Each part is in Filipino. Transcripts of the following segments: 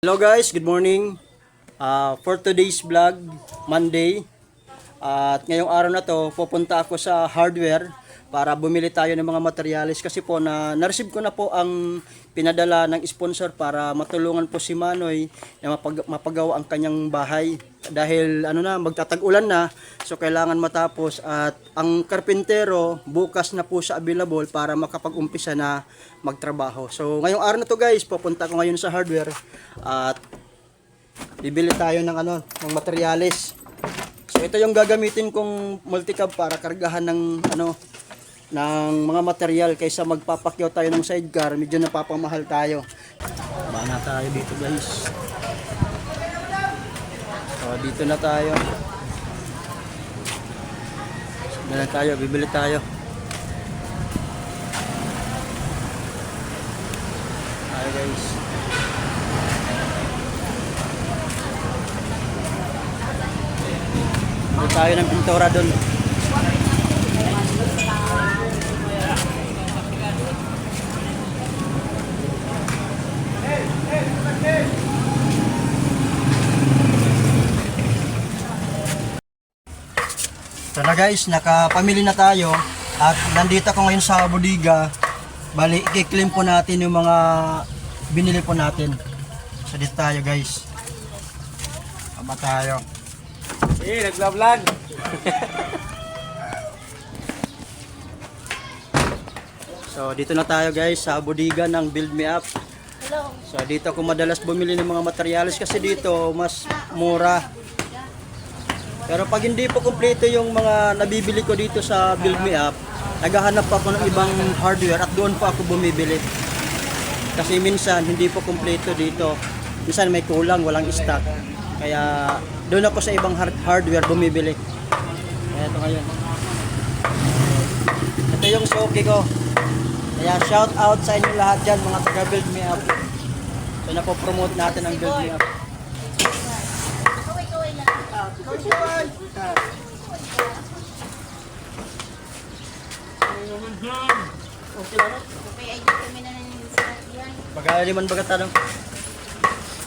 Hello guys, good morning. For today's vlog, Monday. At ngayong araw na to, pupunta ako sa hardware para bumili tayo ng mga materyales kasi po na-receive ko na po ang pinadala ng sponsor para matulungan po si Manoy na mapagawa ang kanyang bahay. Dahil magtatag-ulan na, so kailangan matapos at ang karpintero bukas na po siya available para makapag-umpisa na magtrabaho. So ngayong araw na to guys, pupunta ko ngayon sa hardware at bibili tayo ng materyales. So ito yung gagamitin kong multicab para kargahan ng mga material kaysa magpapakyaw tayo ng sidecar, medyo napapamahal tayo. Bana tayo dito guys. So dito na tayo. Dito na tayo, bibili tayo. Ayo guys. Bibili tayo ng pintura doon. So na guys, nakapamili na tayo at nandito ako ngayon sa bodega. Bali, i-claim po natin yung mga binili po natin. So dito tayo guys. Aba tayo. Nagla-vlog. So dito na tayo guys sa bodega ng Build Me Up. So dito ako madalas bumili ng mga materyales kasi dito mas mura. Pero pag hindi po kumpleto yung mga nabibili ko dito sa Build Me Up, naghahanap ako ng ibang hardware at doon po ako bumibili. Kasi minsan hindi po kumpleto dito. Minsan may kulang, walang stock. Kaya doon ako sa ibang hardware bumibili. Kaya ito ngayon. Ito yung suki ko. Kaya shout out sa inyo lahat dyan mga taga Build Me Up. So napopromote natin ang Build Me Up. Bagay man bagat tanong.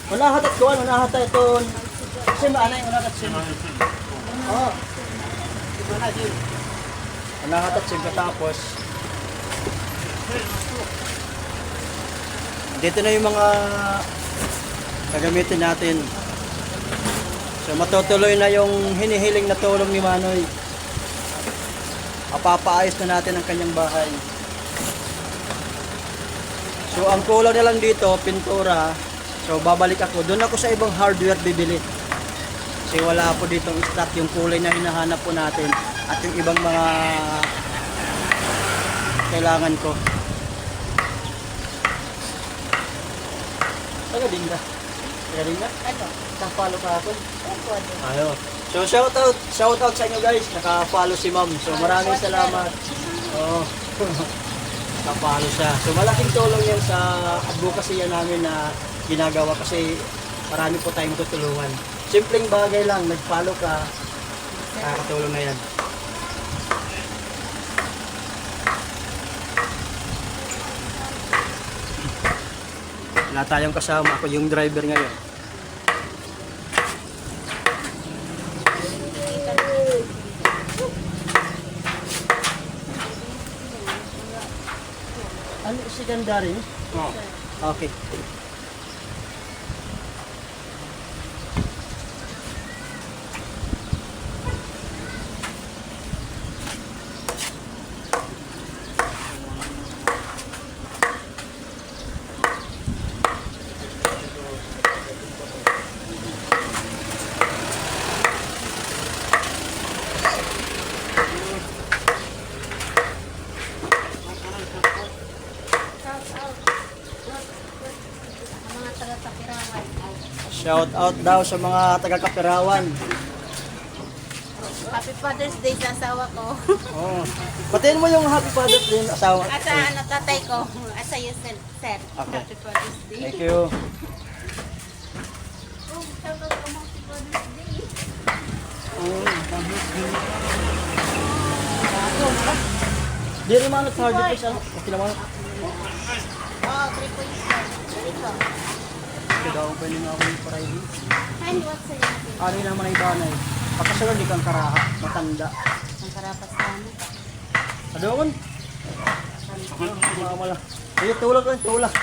Wala hatat ko, wala hatat ito. Kasi maanay wala hatat sim. Oh. Wala hatat sim katapos. Dito na yung mga gagamitin natin. So matutuloy na yung hinihiling na tulong ni Manoy. Papaayos na natin ang kanyang bahay. So ang kulang na lang dito, pintura. So babalik ako. Doon ako sa ibang hardware bibili. Kasi wala po dito stock yung kulay na hinahanap po natin at yung ibang mga kailangan ko. Taga din ka? Taga din ka? Ano? Naka-follow ka ako? Ano? So shout out sa inyo guys, naka-follow si Ma'am. So maraming salamat. Oh. Naka-follow siya. So malaking tulong 'yan sa advocacy namin na ginagawa kasi marami po tayong tutulungan. Simpleng bagay lang, nag-follow ka, nakakatulong na 'yan. Wala tayong kasama, ako yung driver ngayon. Ano secondary? Oh. Okay. Mga taga-Kapirawan. Shout out daw sa mga taga-Kapirawan. Happy Father's Day sa asawa ko. Oh. Patiin mo yung Happy Father's Day ng asawa. Asa tatay ko. Asa you sir. Okay. Happy Father's Day. Thank you. Oh, shout out ko Happy Father's Day. Di rin mga hard disk ano? Okay naman. Oh, 3 points lang. Ito. daw pa rin ako yung Friday. Ano what sa'yo natin? Ano yun naman ay banay. Pagkasunod di kang karaha, matanda. Ang karapas namin. Adoon. Mama lang. Ay, tulak lang, tulak.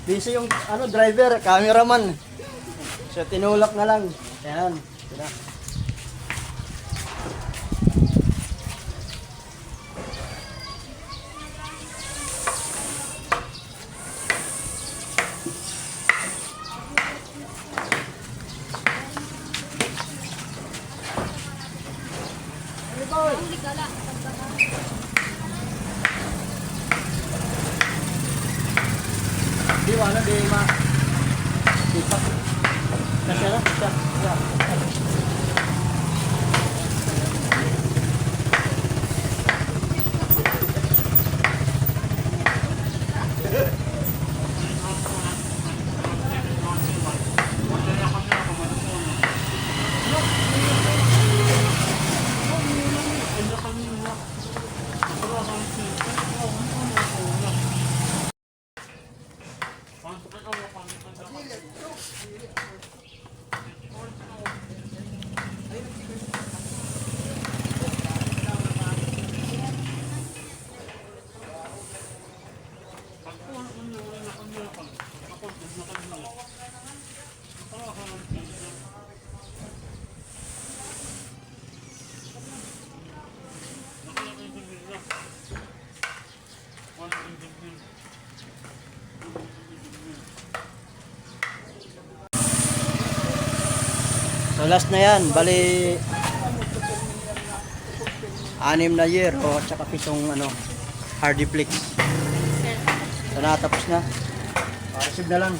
Busy yung driver, cameraman. So tinulak na lang. Ayan. Tira. Di wala di ma. Kita. Kasi na, siya. So last na yan, bali 6 na year o tsaka 7 Hardiplex. So natapos na. Ma-receive na lang.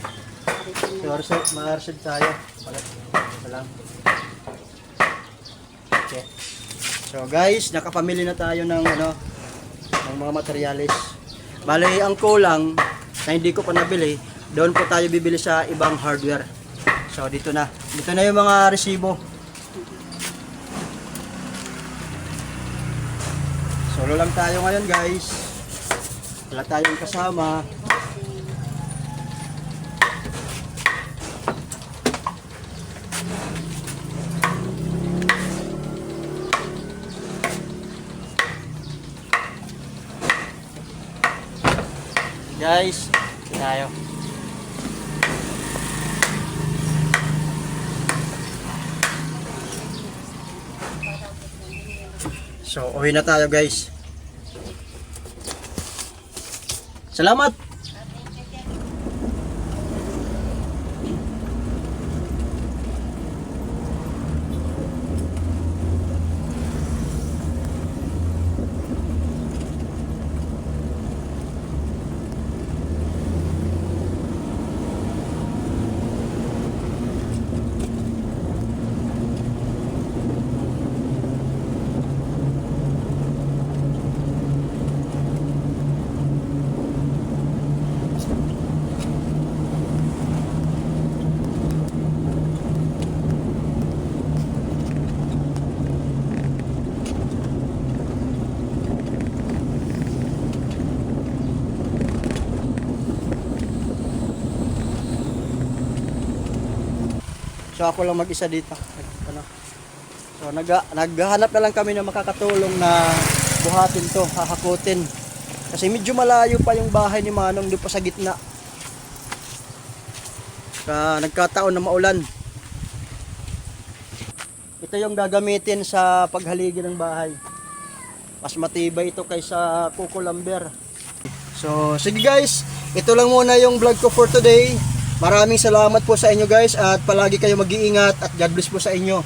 So ma-receive tayo. Ito lang. Okay. So guys, nakapamili na tayo ng ng mga materialis. Bali ang kulang na hindi ko pa nabili, doon po tayo bibili sa ibang hardware. So dito na yung mga resibo. Solo lang tayo ngayon guys. Wala tayong kasama. Guys, tayo. So, uwi na tayo guys. Salamat! So ako lang mag-isa dito. So naghahanap na lang kami na makakatulong na buhatin to, hahakutin. Kasi medyo malayo pa yung bahay ni Manong doon pa sa gitna. Nagkataon na maulan. Ito yung gagamitin sa paghaligi ng bahay. Mas matibay ito kaysa kuko lumber. So sige guys, ito lang muna yung vlog ko for today. Maraming salamat po sa inyo guys at palagi kayo mag-iingat at God bless po sa inyo.